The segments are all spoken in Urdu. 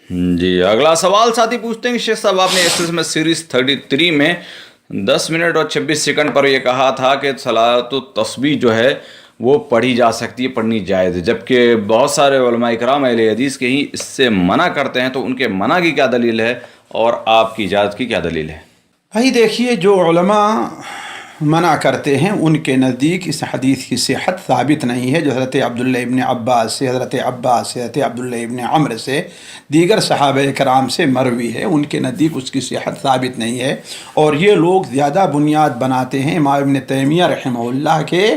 جی اگلا سوال ساتھی پوچھتے ہیں کہ شیخ صاحب آپ نے اس میں سیریز 33 میں 10 منٹ اور 26 سیکنڈ پر یہ کہا تھا کہ صلاۃ التسبیح جو ہے وہ پڑھی جا سکتی ہے، پڑھنی جائز ہے، جبکہ بہت سارے علماء کرام اہل حدیث کے ہی اس سے منع کرتے ہیں، تو ان کے منع کی کیا دلیل ہے اور آپ کی اجازت کی کیا دلیل ہے؟ بھائی دیکھیے، جو علماء منع کرتے ہیں ان کے نزدیک اس حدیث کی صحت ثابت نہیں ہے، جو حضرت عبداللہ ابن عباس سے، حضرت عبداللہ ابن عمر سے، دیگر صحابہ کرام سے مروی ہے، ان کے نزدیک اس کی صحت ثابت نہیں ہے، اور یہ لوگ زیادہ بنیاد بناتے ہیں امام ابن تیمیہ رحمہ اللہ کے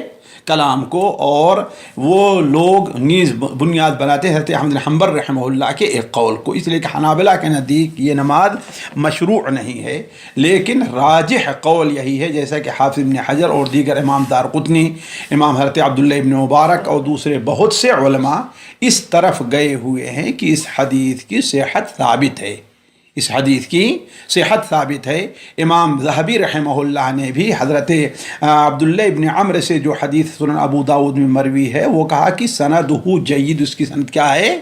کلام کو، اور وہ لوگ نیز بنیاد بناتے ہیں حضرت احمد بن حنبل رحمہ اللہ کے ایک قول کو، اس لیے کہ حنابلہ کے نزدیک یہ نماز مشروع نہیں ہے، لیکن راجح قول یہی ہے، جیسا کہ حافظ ابن حجر اور دیگر امام دارقطنی، امام حضرت عبداللہ ابن مبارک اور دوسرے بہت سے علماء اس طرف گئے ہوئے ہیں کہ اس حدیث کی صحت ثابت ہے، اس حدیث کی صحت ثابت ہے۔ امام ذہبی رحمہ اللہ نے بھی حضرت عبداللہ ابن عمر سے جو حدیث سنن ابو داود میں مروی ہے وہ کہا کہ سندہ جید، اس کی سند کیا ہے؟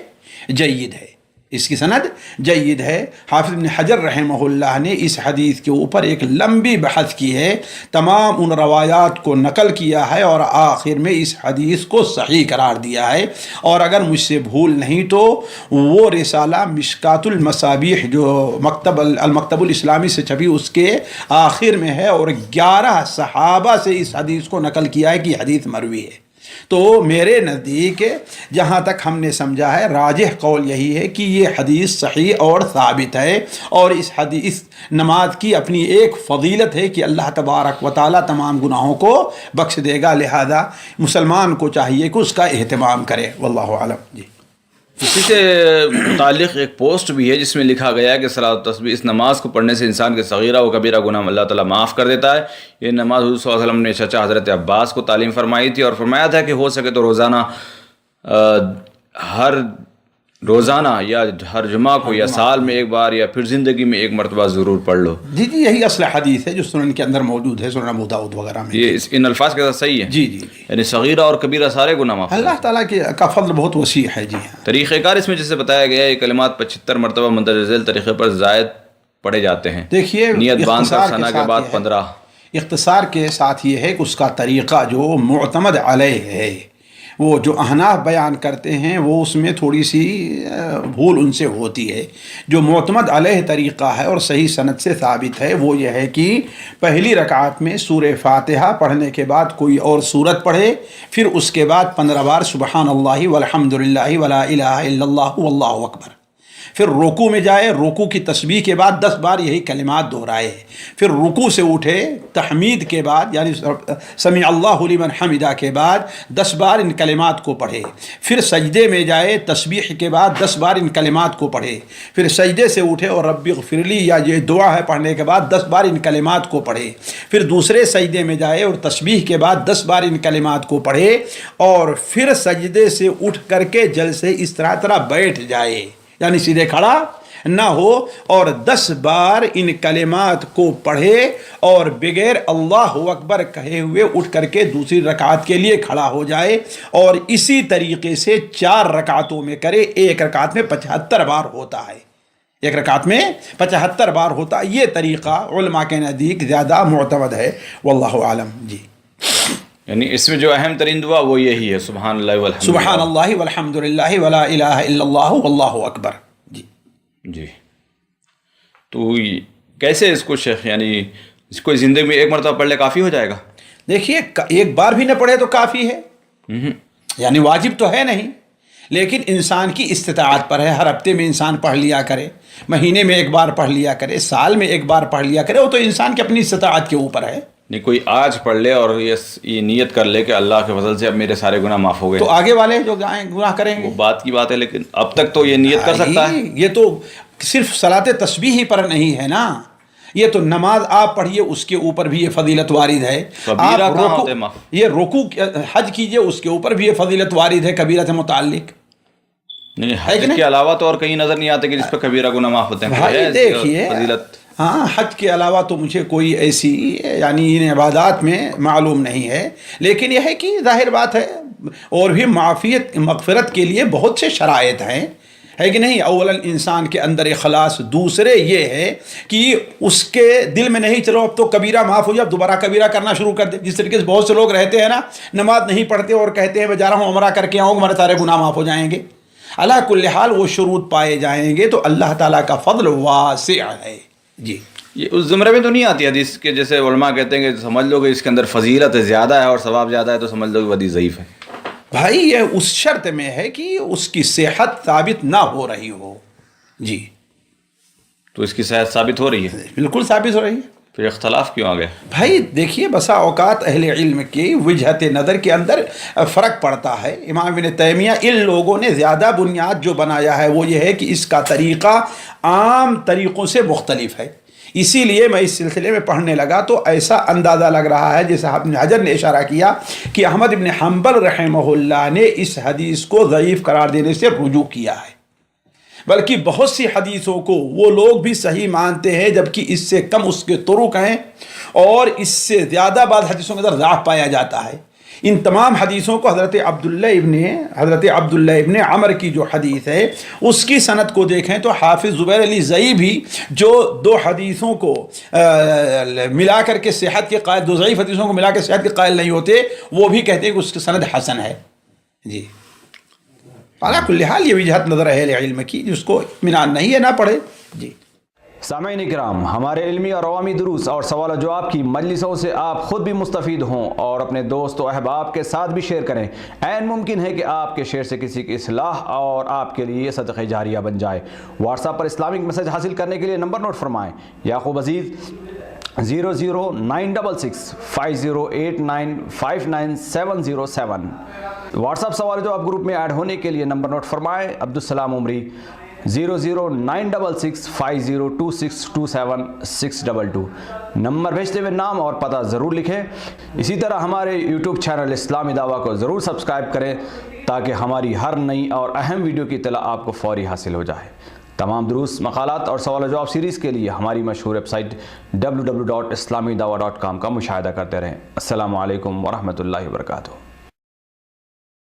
جید ہے، اس کی سند جید ہے۔ حافظ ابن حجر رحمہ اللہ نے اس حدیث کے اوپر ایک لمبی بحث کی ہے، تمام ان روایات کو نقل کیا ہے اور آخر میں اس حدیث کو صحیح قرار دیا ہے، اور اگر مجھ سے بھول نہیں تو وہ رسالہ مشکات المصابیح جو المکتب الاسلامی سے چھپی اس کے آخر میں ہے، اور 11 صحابہ سے اس حدیث کو نقل کیا ہے کہ یہ حدیث مروی ہے۔ تو میرے نزدیک جہاں تک ہم نے سمجھا ہے، راجح قول یہی ہے کہ یہ حدیث صحیح اور ثابت ہے، اور اس حدیث نماز کی اپنی ایک فضیلت ہے کہ اللہ تبارک و تعالی تمام گناہوں کو بخش دے گا، لہذا مسلمان کو چاہیے کہ اس کا اہتمام کرے، واللہ اعلم۔ جی اسی سے متعلق ایک پوسٹ بھی ہے جس میں لکھا گیا ہے کہ صلاۃ التسبیح، اس نماز کو پڑھنے سے انسان کے صغیرہ و کبیرہ گناہ اللہ تعالیٰ معاف کر دیتا ہے۔ یہ نماز حضور صلی اللہ علیہ وسلم نے چچا حضرت عباس کو تعلیم فرمائی تھی، اور فرمایا تھا کہ ہو سکے تو روزانہ یا ہر جمعہ کو یا سال میں ایک بار یا پھر زندگی میں ایک مرتبہ ضرور پڑھ لو۔ جی یہی اصل حدیث ہے جو سنن کے اندر موجود ہے، سنن ابو داؤد وغیرہ میں۔ یہ ان الفاظ کے ساتھ صحیح ہے؟ جی یعنی صغیرہ اور کبیرہ سارے گناہ معاف۔ اللہ تعالیٰ کا فضل بہت وسیع ہے۔ جی ہاں، طریقہ کار اس میں جسے بتایا گیا ہے، یہ کلمات 75 مرتبہ مندرجہ ذیل طریقے پر زائد پڑھے جاتے ہیں۔ دیکھیے، نیت باندھ کر ثنا کے بعد 15۔ اختصار کے ساتھ یہ ہے کہ اس کا طریقہ جو معتمد علیہ ہے، وہ جو احناف بیان کرتے ہیں وہ اس میں تھوڑی سی بھول ان سے ہوتی ہے۔ جو معتمد علیہ طریقہ ہے اور صحیح سند سے ثابت ہے وہ یہ ہے کہ پہلی رکعت میں سورہ فاتحہ پڑھنے کے بعد کوئی اور سورت پڑھے، پھر اس کے بعد 15 بار سبحان اللہ والحمد للہ ولا الہ الا اللہ واللہ اکبر، پھر رکوع میں جائے، رکوع کی تسبیح کے بعد 10 بار یہی کلمات دہرائے، پھر رکوع سے اٹھے، تحمید کے بعد یعنی سمع اللہ لمن حمدہ کے بعد 10 بار ان کلمات کو پڑھے، پھر سجدے میں جائے، تسبیح کے بعد 10 بار ان کلمات کو پڑھے، پھر سجدے سے اٹھے اور رب اغفر لی یا یہ دعا ہے پڑھنے کے بعد 10 بار ان کلمات کو پڑھے، پھر دوسرے سجدے میں جائے اور تسبیح کے بعد 10 بار ان کلمات کو پڑھے، اور پھر سجدے سے اٹھ کر کے جلسے اس طرح بیٹھ جائے، یعنی سیدھے کھڑا نہ ہو، اور 10 بار ان کلمات کو پڑھے اور بغیر اللہ اکبر کہے ہوئے اٹھ کر کے دوسری رکعت کے لیے کھڑا ہو جائے، اور اسی طریقے سے 4 رکعتوں میں کرے۔ ایک رکعت میں 75 بار ہوتا ہے، ایک رکعت میں 75 بار ہوتا ہے۔ یہ طریقہ علماء کے نزدیک زیادہ معتمد ہے، واللہ عالم۔ جی یعنی اس میں جو اہم ترین دعا وہ یہی ہے، سبحان اللہ والحمد للہ ولا الہ الا اللہ واللہ اکبر۔ جی تو کیسے اس کو شیخ، یعنی اس کو زندگی میں ایک مرتبہ پڑھ لے کافی ہو جائے گا؟ دیکھیے، ایک بار بھی نہ پڑھے تو کافی ہے، یعنی واجب تو ہے نہیں، لیکن انسان کی استطاعت پر ہے۔ ہر ہفتے میں انسان پڑھ لیا کرے، مہینے میں ایک بار پڑھ لیا کرے، سال میں ایک بار پڑھ لیا کرے، وہ تو انسان کی اپنی استطاعت کے اوپر ہے۔ نہیں، کوئی آج پڑھ لے اور یہ نیت کر لے کہ اللہ کے فضل سے اب میرے سارے گناہ معاف ہو گئے، تو آگے والے جو گناہ کریں گے وہ بات کی بات ہے، لیکن اب تک تو یہ نیت کر سکتا ہے۔ یہ تو صرف صلاۃ تسبیح ہی پر نہیں ہے نا، یہ تو نماز آپ پڑھیے اس کے اوپر بھی یہ فضیلت وارد ہے، یہ رکوع حج کیجئے اس کے اوپر بھی یہ فضیلت وارد ہے کبیرہ سے متعلق۔ نہیں، حج کے علاوہ تو اور کہیں نظر نہیں آتے کہ جس پہ کبیرہ گناہ معاف ہوتے ہیں۔ دیکھیے، ہاں، حج کے علاوہ تو مجھے کوئی ایسی یعنی ان عبادات میں معلوم نہیں ہے، لیکن یہ ہے کہ ظاہر بات ہے اور بھی مغفرت کے لیے بہت سے شرائط ہیں، ہے کہ نہیں. اولن انسان کے اندر اخلاص، دوسرے یہ ہے کہ اس کے دل میں نہیں چلو اب تو کبیرہ معاف ہو جائے اب دوبارہ کبیرہ کرنا شروع کر دے. جس طریقے سے بہت سے لوگ رہتے ہیں نا، نماز نہیں پڑھتے اور کہتے ہیں میں جا رہا ہوں عمرہ کر کے آؤں ہمارے سارے گناہ معاف ہو جائیں گے. علی کل حال وہ شروط پائے جائیں گے تو اللہ تعالیٰ کا فضل واسع ہے. جی یہ اس زمرے میں تو نہیں آتی حدیث کے جیسے علماء کہتے ہیں کہ سمجھ لو کہ اس کے اندر فضیلت زیادہ ہے اور ثواب زیادہ ہے تو سمجھ لو کہ حدیث ضعیف ہے. بھائی یہ اس شرط میں ہے کہ اس کی صحت ثابت نہ ہو رہی ہو. جی تو اس کی صحت ثابت ہو رہی ہے، بالکل ثابت ہو رہی ہے. پھر اختلاف کیوں آ گیا؟ بھائی دیکھیے بسا اوقات اہل علم کی وجہت نظر کے اندر فرق پڑتا ہے. امام ابن تیمیہ ان لوگوں نے زیادہ بنیاد جو بنایا ہے وہ یہ ہے کہ اس کا طریقہ عام طریقوں سے مختلف ہے. اسی لیے میں اس سلسلے میں پڑھنے لگا تو ایسا اندازہ لگ رہا ہے جیسا ابن حجر نے اشارہ کیا کہ احمد ابن حنبل رحمہ اللہ نے اس حدیث کو ضعیف قرار دینے سے رجوع کیا ہے، بلکہ بہت سی حدیثوں کو وہ لوگ بھی صحیح مانتے ہیں جبکہ اس سے کم اس کے طرق ہیں اور اس سے زیادہ بعض حدیثوں کے اندر ضعف پایا جاتا ہے. ان تمام حدیثوں کو حضرت عبداللہ ابن عمر کی جو حدیث ہے اس کی سند کو دیکھیں تو حافظ زبیر علی زئی بھی جو دو حدیثوں کو ملا کر کے صحت کے قائل، دو ضعیف حدیثوں کو ملا کے صحت کے قائل نہیں ہوتے، وہ بھی کہتے ہیں کہ اس کی سند حسن ہے. جی علی کل حال یہ وجہت نظر اہل علم کی جس کو اطمینان نہیں ہے نہ پڑھے. جی سامعین کرام، ہمارے علمی اور عوامی دروس اور سوال و جواب کی مجلسوں سے آپ خود بھی مستفید ہوں اور اپنے دوست و احباب کے ساتھ بھی شیئر کریں. عین ممکن ہے کہ آپ کے شیئر سے کسی کی اصلاح اور آپ کے لیے صدقہ جاریہ بن جائے. واٹس ایپ پر اسلامک میسج حاصل کرنے کے لیے نمبر نوٹ فرمائیں: یعقوب عزیز 00966 5089 59707. واٹس ایپ سوال جو آپ گروپ میں ایڈ ہونے کے لیے نمبر نوٹ فرمائیں: عبدالسلام عمری 00966 502627 622. نمبر بھیجتے ہوئے نام اور پتہ ضرور لکھیں. اسی طرح ہمارے یوٹیوب چینل اسلامی دعویٰ کو ضرور سبسکرائب کریں تاکہ ہماری ہر نئی اور اہم ویڈیو کی اطلاع آپ کو فوری حاصل ہو جائے. تمام دروس، مقالات اور سوال و جواب سیریز کے لیے ہماری مشہور ویب سائٹ www.islamidawah.com کا مشاہدہ کرتے رہیں. السلام علیکم ورحمۃ اللہ وبرکاتہ.